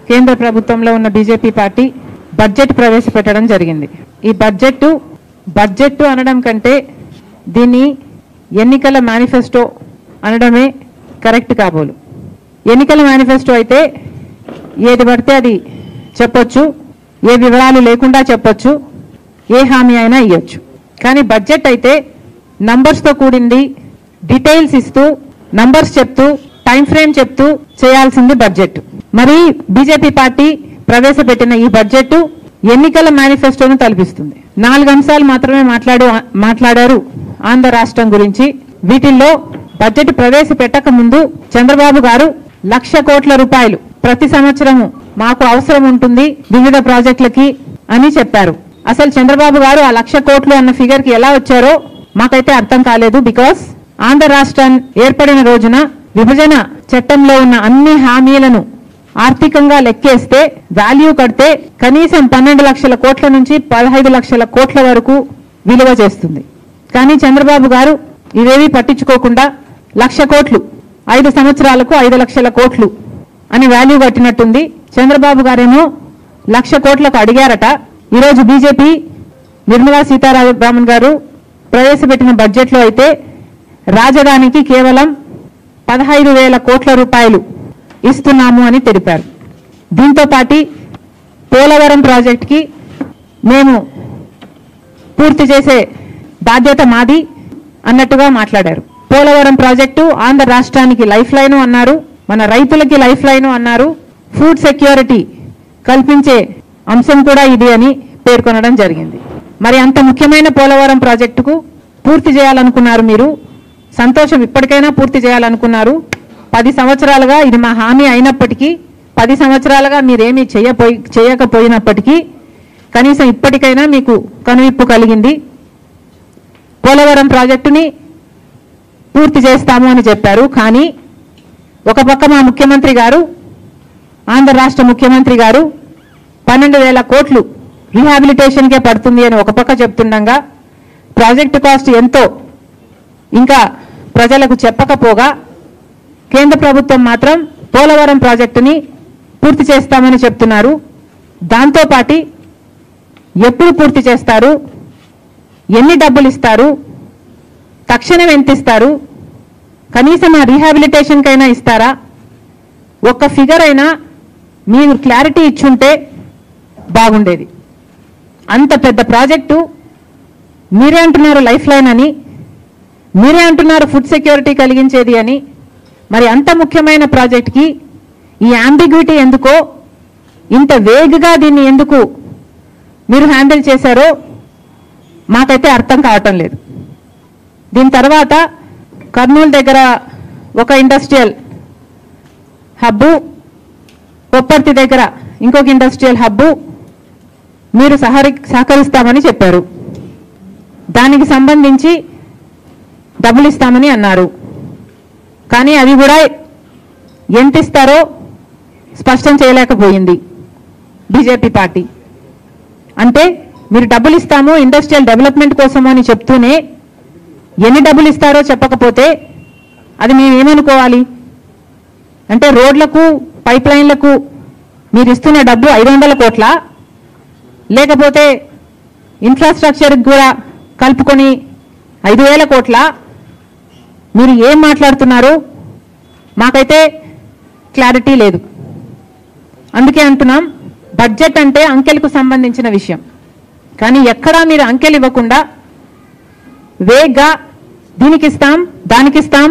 కేంద్ర ప్రభుత్వంలో ఉన్న బీజేపీ పార్టీ బడ్జెట్ ప్రవేశపెట్టడం జరిగింది. ఈ బడ్జెట్ అనడం కంటే దీన్ని ఎన్నికల మేనిఫెస్టో అనడమే కరెక్ట్ కాబోలు. ఎన్నికల మేనిఫెస్టో అయితే ఏది పడితే అది చెప్పొచ్చు, ఏ వివరాలు లేకుండా చెప్పొచ్చు, ఏ హామీ అయినా ఇవ్వచ్చు. కానీ బడ్జెట్ అయితే నంబర్స్తో కూడింది, డీటెయిల్స్ ఇస్తూ నంబర్స్ చెప్తూ టైం ఫ్రేమ్ చెప్తూ చేయాల్సింది బడ్జెట్. మరి బీజేపీ పార్టీ ప్రవేశపెట్టిన ఈ బడ్జెట్ ఎన్నికల మేనిఫెస్టోను తలపిస్తుంది. 4 అంశాలు మాత్రమే మాట్లాడారు ఆంధ్ర రాష్ట్రం గురించి. వీటిల్లో బడ్జెట్ ప్రవేశపెట్టక ముందు చంద్రబాబు గారు 1,00,000 కోట్ల రూపాయలు ప్రతి సంవత్సరము మాకు అవసరం ఉంటుంది వివిధ ప్రాజెక్టులకి అని చెప్పారు. అసలు చంద్రబాబు గారు ఆ 1,00,000 కోట్లు అన్న ఫిగర్ కి ఎలా వచ్చారో మాకైతే అర్థం కాలేదు. బికాస్ ఆంధ్ర రాష్ట్రం ఏర్పడిన రోజున విభజన చట్టంలో ఉన్న అన్ని హామీలను ఆర్థికంగా లెక్కేస్తే వాల్యూ కడితే కనీసం 12 లక్షల కోట్ల నుంచి 15 లక్షల కోట్ల వరకు విలువ చేస్తుంది. కానీ చంద్రబాబు గారు ఇవేవి పట్టించుకోకుండా 1,00,000 కోట్లు 5 సంవత్సరాలకు 5 లక్షల కోట్లు అని వాల్యూ కట్టినట్టుంది. చంద్రబాబు గారేమో 1,00,000 కోట్లకు అడిగారట. ఈరోజు బీజేపీ నిర్మలా సీతారామన్ గారు ప్రవేశపెట్టిన బడ్జెట్లో అయితే రాజధానికి కేవలం 15,000 కోట్ల రూపాయలు ఇస్తున్నాము అని తెలిపారు. దీంతో పాటు పోలవరం ప్రాజెక్టుకి మేము పూర్తి చేసే బాధ్యత మాది అన్నట్టుగా మాట్లాడారు. పోలవరం ప్రాజెక్టు ఆంధ్ర రాష్ట్రానికి లైఫ్ లైన్ అన్నారు, మన రైతులకి లైఫ్ లైన్ అన్నారు, ఫుడ్ సెక్యూరిటీ కల్పించే అంశం కూడా ఇది అని పేర్కొనడం జరిగింది. మరి అంత ముఖ్యమైన పోలవరం ప్రాజెక్టుకు పూర్తి చేయాలనుకున్నారు మీరు, సంతోషం, ఇప్పటికైనా పూర్తి చేయాలనుకున్నారు. 10 సంవత్సరాలుగా ఇది మా హామీ అయినప్పటికీ 10 సంవత్సరాలుగా మీరేమీ చేయకపోయినప్పటికీ కనీసం ఇప్పటికైనా మీకు కనువిప్పు కలిగింది. పోలవరం ప్రాజెక్టుని పూర్తి చేస్తాము అని చెప్పారు. కానీ ఒక పక్క మా ముఖ్యమంత్రి గారు, ఆంధ్ర రాష్ట్ర ముఖ్యమంత్రి గారు 12,000 కోట్లు రీహాబిలిటేషన్కే పడుతుంది అని ఒక పక్క చెప్తుండగా ప్రాజెక్టు కాస్ట్ ఎంతో ఇంకా ప్రజలకు చెప్పకపోగా కేంద్ర ప్రభుత్వం మాత్రం పోలవరం ప్రాజెక్టుని పూర్తి చేస్తామని చెప్తున్నారు. దాంతోపాటు ఎప్పుడు పూర్తి చేస్తారు, ఎన్ని డబ్బులు ఇస్తారు, తక్షణం ఎంత ఇస్తారు, కనీసం ఆ రీహాబిలిటేషన్కైనా ఇస్తారా, ఒక్క ఫిగర్ అయినా మీరు క్లారిటీ ఇచ్చుంటే బాగుండేది. అంత పెద్ద ప్రాజెక్టు మీరే అంటున్నారు లైఫ్ లైన్ అని, మీరే అంటున్నారు ఫుడ్ సెక్యూరిటీ కలిగించేది అని. మరి అంత ముఖ్యమైన ప్రాజెక్ట్కి ఈ అంబిగ్విటీ ఎందుకో, ఇంత వేగంగా దీన్ని ఎందుకు మీరు హ్యాండిల్ చేశారో మాకైతే అర్థం కావటం లేదు. దీని తర్వాత కర్నూలు దగ్గర ఒక ఇండస్ట్రియల్ హబ్బు, కొప్పర్తి దగ్గర ఇంకొక ఇండస్ట్రియల్ హబ్బు మీరు సహకరిస్తామని చెప్పారు. దానికి సంబంధించి డబ్బులు ఇస్తామని అన్నారు. కానీ అవి కూడా ఎంత ఇస్తారో స్పష్టం చేయలేకపోయింది బీజేపీ పార్టీ. అంటే మీరు డబ్బులు ఇస్తాము ఇండస్ట్రియల్ డెవలప్మెంట్ కోసము అని చెప్తూనే ఎన్ని డబ్బులు ఇస్తారో చెప్పకపోతే అది మేము ఏమనుకోవాలి? అంటే రోడ్లకు, పైప్ లైన్లకు మీరు ఇస్తున్న డబ్బు 500 కోట్ల, లేకపోతే ఇన్ఫ్రాస్ట్రక్చర్కి కూడా కలుపుకొని 5,000 కోట్ల? మీరు ఏం మాట్లాడుతున్నారు మాకైతే క్లారిటీ లేదు. అందుకే అంటున్నాం, బడ్జెట్ అంటే అంకెలకు సంబంధించిన విషయం. కానీ ఎక్కడా మీరు అంకెలు ఇవ్వకుండా వేగ్గా దీనికి ఇస్తాం, దానికి ఇస్తాం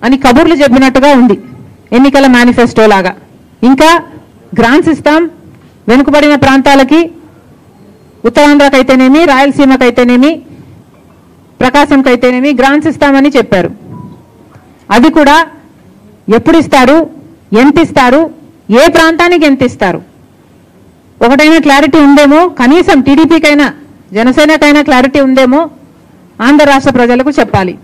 అని కబుర్లు చెప్పినట్టుగా ఉంది ఎన్నికల మేనిఫెస్టో లాగా. ఇంకా గ్రాంట్స్ ఇస్తాం వెనుకబడిన ప్రాంతాలకి, ఉత్తరాంధ్రకైతేనేమి, రాయలసీమకైతేనేమి, ప్రకాశంకైతేనేమి గ్రాంట్స్ ఇస్తామని చెప్పారు. అది కూడా ఎప్పుడు ఇస్తారు, ఎంత ఇస్తారు, ఏ ప్రాంతానికి ఎంత ఇస్తారు, ఒకటైనా క్లారిటీ ఉందేమో, కనీసం టీడీపీకైనా జనసేనకైనా క్లారిటీ ఉందేమో ఆంధ్ర రాష్ట్ర ప్రజలకు చెప్పాలి.